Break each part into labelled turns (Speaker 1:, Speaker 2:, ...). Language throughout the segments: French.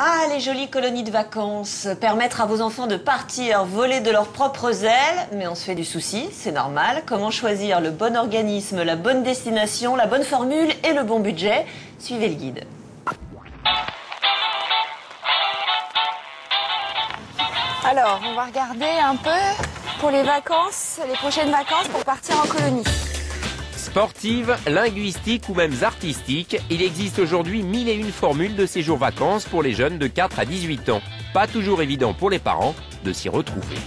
Speaker 1: Ah, les jolies colonies de vacances. Permettre à vos enfants de partir voler de leurs propres ailes. Mais on se fait du souci, c'est normal. Comment choisir le bon organisme, la bonne destination, la bonne formule et le bon budget? Suivez le guide.
Speaker 2: Alors, on va regarder un peu pour les vacances, les prochaines vacances pour partir en colonie.
Speaker 3: Sportive, linguistique ou même artistique, il existe aujourd'hui 1001 formules de séjour vacances pour les jeunes de 4 à 18 ans. Pas toujours évident pour les parents de s'y retrouver.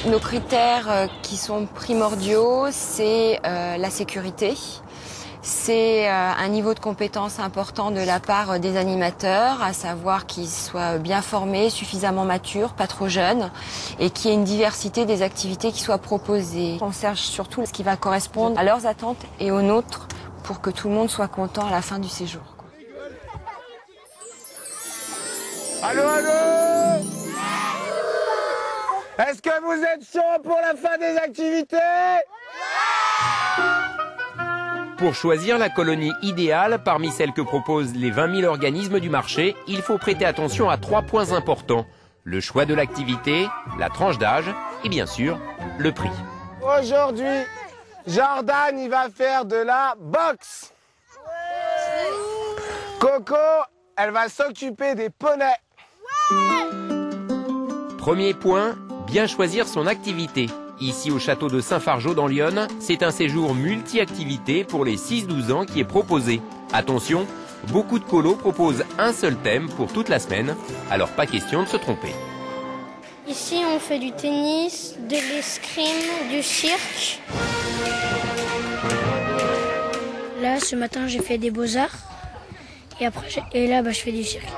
Speaker 2: Nos critères qui sont primordiaux, c'est la sécurité. C'est un niveau de compétence important de la part des animateurs, à savoir qu'ils soient bien formés, suffisamment matures, pas trop jeunes, et qu'il y ait une diversité des activités qui soient proposées. On cherche surtout ce qui va correspondre à leurs attentes et aux nôtres pour que tout le monde soit content à la fin du séjour.
Speaker 4: Allô, allô? Est-ce que vous êtes chaud pour la fin des activités?
Speaker 3: Pour choisir la colonie idéale parmi celles que proposent les 20 000 organismes du marché, il faut prêter attention à 3 points importants. Le choix de l'activité, la tranche d'âge et bien sûr, le prix.
Speaker 4: Aujourd'hui, Jordan, il va faire de la boxe. Coco, elle va s'occuper des poneys.
Speaker 3: Premier point, bien choisir son activité. Ici au château de Saint-Fargeau dans l'Yonne, c'est un séjour multi-activité pour les 6-12 ans qui est proposé. Attention, beaucoup de colos proposent un seul thème pour toute la semaine, alors pas question de se tromper.
Speaker 5: Ici on fait du tennis, de l'escrime, du cirque. Là ce matin j'ai fait des beaux-arts et là je fais du cirque.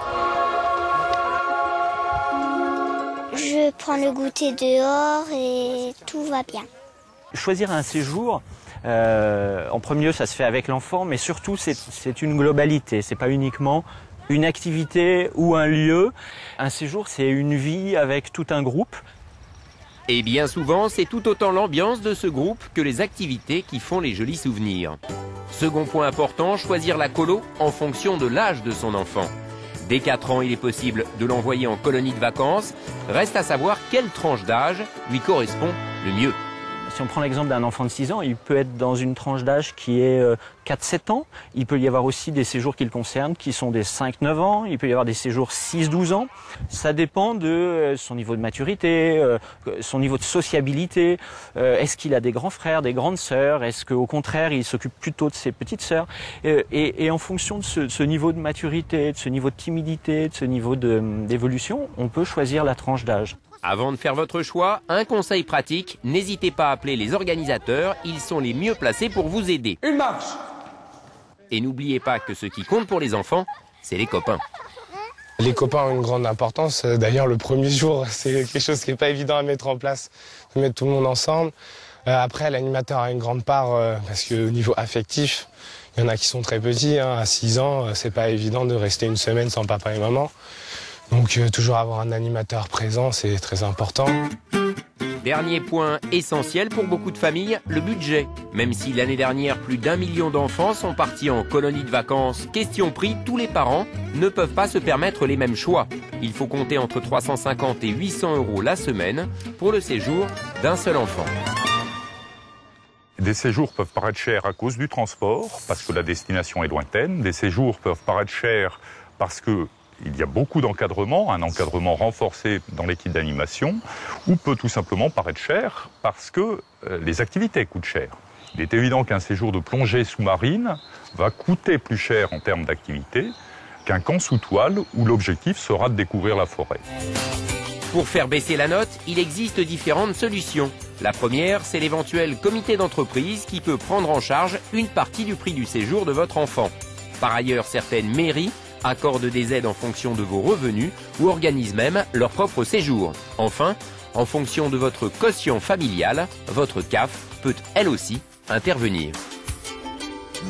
Speaker 6: Je prends le goûter dehors et tout va bien.
Speaker 7: Choisir un séjour, en premier lieu, ça se fait avec l'enfant, mais surtout, c'est une globalité. C'est pas uniquement une activité ou un lieu. Un séjour, c'est une vie avec tout un groupe.
Speaker 3: Et bien souvent, c'est tout autant l'ambiance de ce groupe que les activités qui font les jolis souvenirs. Second point important, choisir la colo en fonction de l'âge de son enfant. Dès 4 ans, il est possible de l'envoyer en colonie de vacances. Reste à savoir quelle tranche d'âge lui correspond le mieux.
Speaker 7: Si on prend l'exemple d'un enfant de 6 ans, il peut être dans une tranche d'âge qui est 4-7 ans. Il peut y avoir aussi des séjours qui le concernent, qui sont des 5-9 ans. Il peut y avoir des séjours 6-12 ans. Ça dépend de son niveau de maturité, son niveau de sociabilité. Est-ce qu'il a des grands frères, des grandes sœurs? Est-ce qu'au contraire, il s'occupe plutôt de ses petites sœurs? Et en fonction de ce niveau de maturité, de ce niveau de timidité, de ce niveau d'évolution, on peut choisir la tranche d'âge.
Speaker 3: Avant de faire votre choix, un conseil pratique, n'hésitez pas à appeler les organisateurs, ils sont les mieux placés pour vous aider.
Speaker 4: Une marche!
Speaker 3: Et n'oubliez pas que ce qui compte pour les enfants, c'est les copains.
Speaker 8: Les copains ont une grande importance. D'ailleurs, le premier jour, c'est quelque chose qui n'est pas évident à mettre en place, de mettre tout le monde ensemble. Après, l'animateur a une grande part, parce qu'au niveau affectif, il y en a qui sont très petits, hein, à 6 ans, c'est pas évident de rester une semaine sans papa et maman. Donc toujours avoir un animateur présent, c'est très important.
Speaker 3: Dernier point essentiel pour beaucoup de familles, le budget. Même si l'année dernière, plus d'1 million d'enfants sont partis en colonie de vacances, question prix, tous les parents ne peuvent pas se permettre les mêmes choix. Il faut compter entre 350 et 800 € la semaine pour le séjour d'un seul enfant.
Speaker 9: Des séjours peuvent paraître chers à cause du transport, parce que la destination est lointaine. Des séjours peuvent paraître chers parce que il y a beaucoup d'encadrement, un encadrement renforcé dans l'équipe d'animation, ou peut tout simplement paraître cher parce que les activités coûtent cher. Il est évident qu'un séjour de plongée sous-marine va coûter plus cher en termes d'activité qu'un camp sous toile où l'objectif sera de découvrir la forêt.
Speaker 3: Pour faire baisser la note, il existe différentes solutions. La première, c'est l'éventuel comité d'entreprise qui peut prendre en charge une partie du prix du séjour de votre enfant. Par ailleurs, certaines mairies accordent des aides en fonction de vos revenus ou organisent même leur propre séjour. Enfin, en fonction de votre quotient familial, votre CAF peut elle aussi intervenir.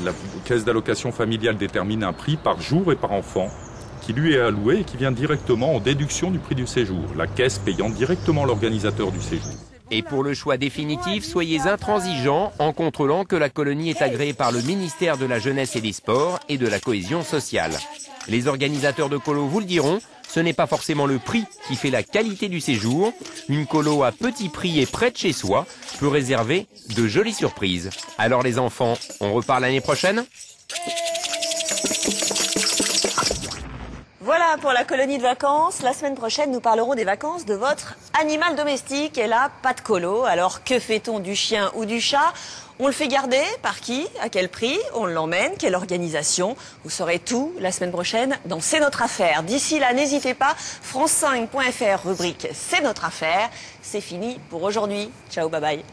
Speaker 9: La caisse d'allocation familiale détermine un prix par jour et par enfant qui lui est alloué et qui vient directement en déduction du prix du séjour, la caisse payant directement l'organisateur du séjour.
Speaker 3: Et pour le choix définitif, soyez intransigeants en contrôlant que la colonie est agréée par le ministère de la Jeunesse et des Sports et de la Cohésion sociale. Les organisateurs de colo vous le diront, ce n'est pas forcément le prix qui fait la qualité du séjour. Une colo à petit prix et près de chez soi peut réserver de jolies surprises. Alors les enfants, on repart l'année prochaine ?
Speaker 1: Voilà pour la colonie de vacances. La semaine prochaine, nous parlerons des vacances de votre animal domestique. Et là, pas de colo. Alors, que fait-on du chien ou du chat? On le fait garder? Par qui? À quel prix? On l'emmène? Quelle organisation? Vous saurez tout la semaine prochaine dans C'est notre affaire. D'ici là, n'hésitez pas, France5.fr, rubrique C'est notre affaire. C'est fini pour aujourd'hui. Ciao, bye bye.